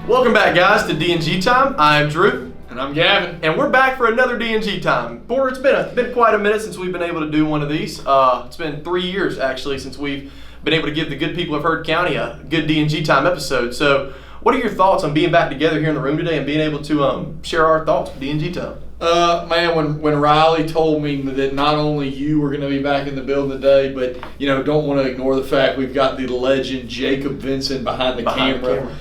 Welcome back, guys, to D&G Time. I'm Drew. And I'm Gavin. And we're back for another D&G Time. Porter, it's been quite a minute since we've been able to do one of these. It's been 3 years, actually, since we've been able to give the good people of Heard County a good D&G Time episode. So what are your thoughts on being back together here in the room today and being able to share our thoughts with D&G Time? Man, when Riley told me that not only you were going to be back in the building today, but, don't want to ignore the fact we've got the legend Jacob Vincent behind the camera.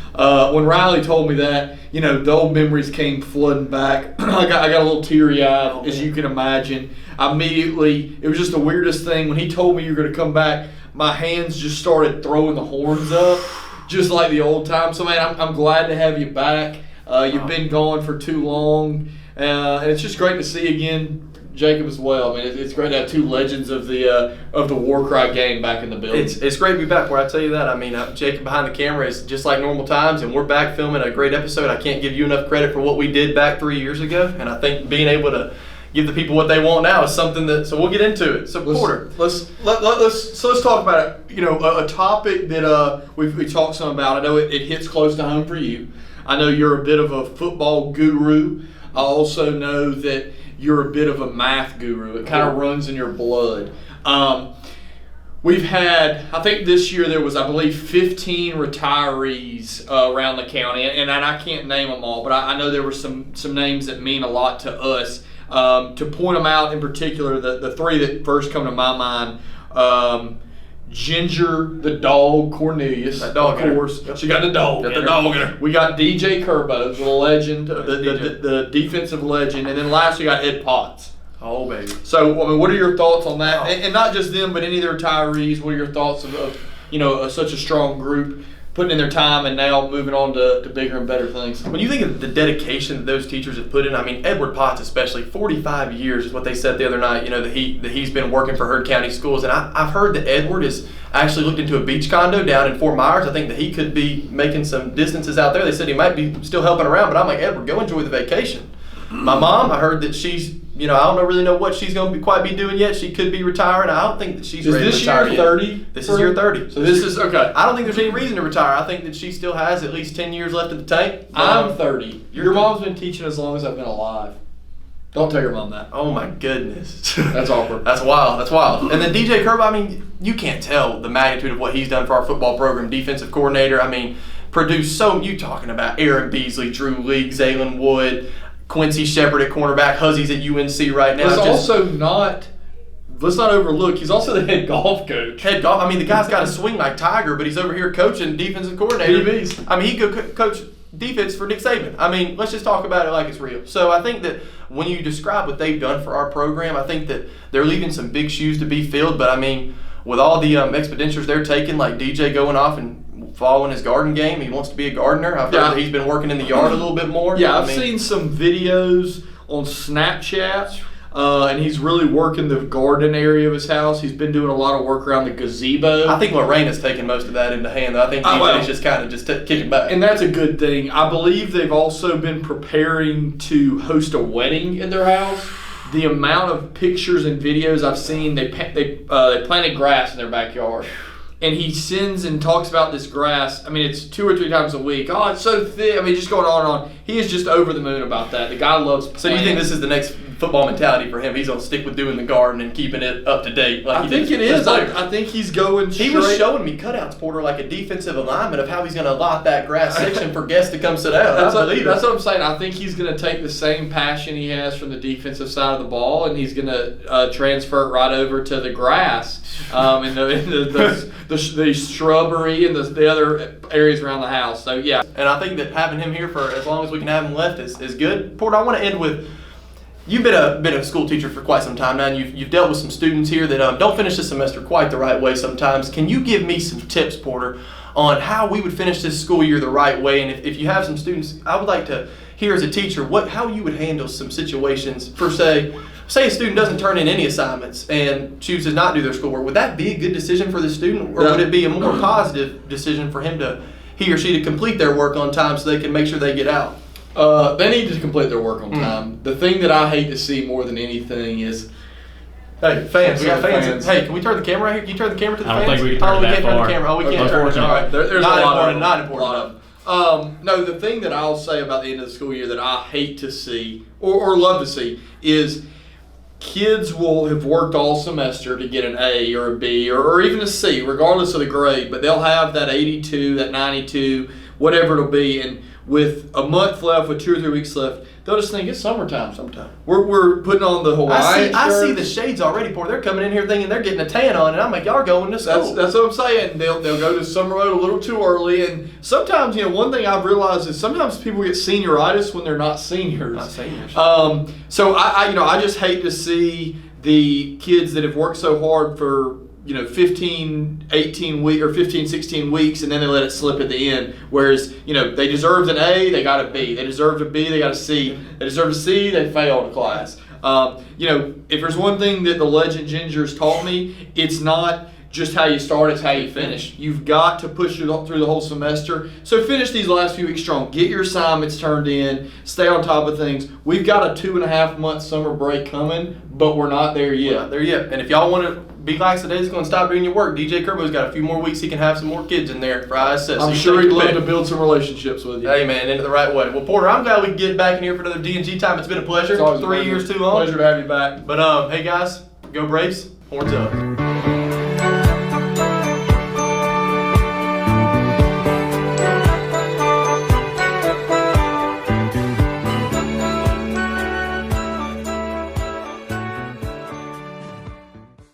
When Riley told me that, the old memories came flooding back. I got a little teary-eyed, as you can imagine. It was just the weirdest thing. When he told me you were going to come back, my hands just started throwing the horns up, just like the old time. So, man, I'm glad to have you back. You've been gone for too long. And it's just great to see again Jacob as well. I mean, it's great to have two legends of the War Cry game back in the building. It's great to be back. Where I tell you that, I mean, Jacob behind the camera is just like normal times, and we're back filming a great episode. I can't give you enough credit for what we did back 3 years ago, and I think being able to give the people what they want now is something that. So we'll get into it. So Porter, let's talk about it. A topic that we talked some about. I know it hits close to home for you. I know you're a bit of a football guru. I also know that you're a bit of a math guru. It kind of runs in your blood. We've had, I think this year there was, I believe, 15 retirees around the county, and I can't name them all, but I know there were some names that mean a lot to us. To point them out in particular, the three that first come to my mind, Ginger, the dog, Cornelius. That dog, of course. She got the dog. Got the dog in her. We got DJ Kerbo, the legend, the defensive legend, and then last we got Ed Potts. Oh, baby. So, I mean, what are your thoughts on that? And not just them, but any of the retirees. What are your thoughts of such a strong group putting in their time and now moving on to bigger and better things? When you think of the dedication that those teachers have put in, I mean, Edward Potts especially, 45 years is what they said the other night, that he's been working for Heard County Schools. And I've heard that Edward has actually looked into a beach condo down in Fort Myers. I think that he could be making some distances out there. They said he might be still helping around, but I'm like, Edward, go enjoy the vacation. My mom, I heard that she's, I don't really know what she's going to quite be doing yet. She could be retiring. I don't think that she's ready to retire yet. Is this year 30? This is year 30. So this is, okay. I don't think there's any reason to retire. I think that she still has at least 10 years left in the tank. I'm 30. Your mom's been teaching as long as I've been alive. Don't tell your mom that. Oh, my goodness. That's awkward. That's wild. And then DJ Kerbo, I mean, you can't tell the magnitude of what he's done for our football program. Defensive coordinator, I mean, produced you talking about Aaron Beasley, Drew League, Zaylen Wood, Quincy Shepard at cornerback, Huzzy's at UNC right now. Let's not overlook, he's also the head golf coach. I mean, the guy's got a swing like Tiger, but he's over here coaching defensive coordinator. DBs. I mean, he could coach defense for Nick Saban. I mean, let's just talk about it like it's real. So I think that when you describe what they've done for our program, I think that they're leaving some big shoes to be filled. But I mean, with all the expenditures they're taking, like DJ going off and following his garden game, he wants to be a gardener. I've heard that he's been working in the yard a little bit more. Yeah, I've seen some videos on Snapchat. And he's really working the garden area of his house. He's been doing a lot of work around the gazebo. I think Lorena's taken most of that into hand. I think he's just kind of kicking back. And that's a good thing. I believe they've also been preparing to host a wedding in their house. The amount of pictures and videos I've seen, they planted grass in their backyard. And he sends and talks about this grass. I mean, it's 2 or 3 times a week. Oh, it's so thick. I mean, just going on and on. He is just over the moon about that. The guy loves plants. So you think this is the next football mentality for him? He's going to stick with doing the garden and keeping it up to date. I think it is. I think he's going straight. He was showing me cutouts, Porter, like a defensive alignment of how he's going to allot that grass section for guests to come sit down. That's what I'm saying. I think he's going to take the same passion he has from the defensive side of the ball, and he's going to transfer it right over to the grass and the shrubbery and the other areas around the house. So, yeah. And I think that having him here for as long as we can have him left is good. Porter, I want to end with, you've been a school teacher for quite some time now, and you've dealt with some students here that don't finish the semester quite the right way sometimes. Can you give me some tips, Porter, on how we would finish this school year the right way? And if you have some students, I would like to hear as a teacher how you would handle some situations for, say a student doesn't turn in any assignments and chooses not to do their schoolwork. Would that be a good decision for the student, or would it be a more positive decision for he or she to complete their work on time so they can make sure they get out? They need to complete their work on time. The thing that I hate to see more than anything is, hey, fans, we got fans. Hey, can we turn the camera right here? Can you turn the camera to the fans? I don't think we can turn it that far. Turn the camera. Oh, we can't turn it. All right. There's not a lot important. of No, the thing that I'll say about the end of the school year that I hate to see or love to see is kids will have worked all semester to get an A or a B or even a C, regardless of the grade, but they'll have that 82, that 92, whatever it'll be, and with a month left, with 2 or 3 weeks left, they'll just think it's summertime. We're putting on the Hawaiian I see shirts. the shades already, Porter. They're coming in here thinking they're getting a tan on, and I'm like, y'all are going to school. That's what I'm saying. They'll go to summer mode a little too early, and sometimes, one thing I've realized is sometimes people get senioritis when they're not seniors. Not seniors. So I just hate to see the kids that have worked so hard for 15, 18 week or 15, 16 weeks, and then they let it slip at the end. Whereas, they deserved an A, they got a B. They deserved a B, they got a C. They deserved a C, they failed a class. If there's one thing that the Legend Gingers taught me, it's not just how you start, it's how you finish. You've got to push it through the whole semester. So finish these last few weeks strong. Get your assignments turned in. Stay on top of things. We've got a 2.5 month summer break coming, but we're not there yet. We're not there yet. And if y'all want to be lackadaisical and stop doing your work, DJ Kerbo's got a few more weeks. He can have some more kids in there for ISS. I'm sure he'd love to build some relationships with you. Hey, man, into the right way. Well, Porter, I'm glad we can get back in here for another D&G time. It's been a pleasure. It's always 3 years too long. Pleasure to have you back. But, hey, guys, go Braves. Horns up.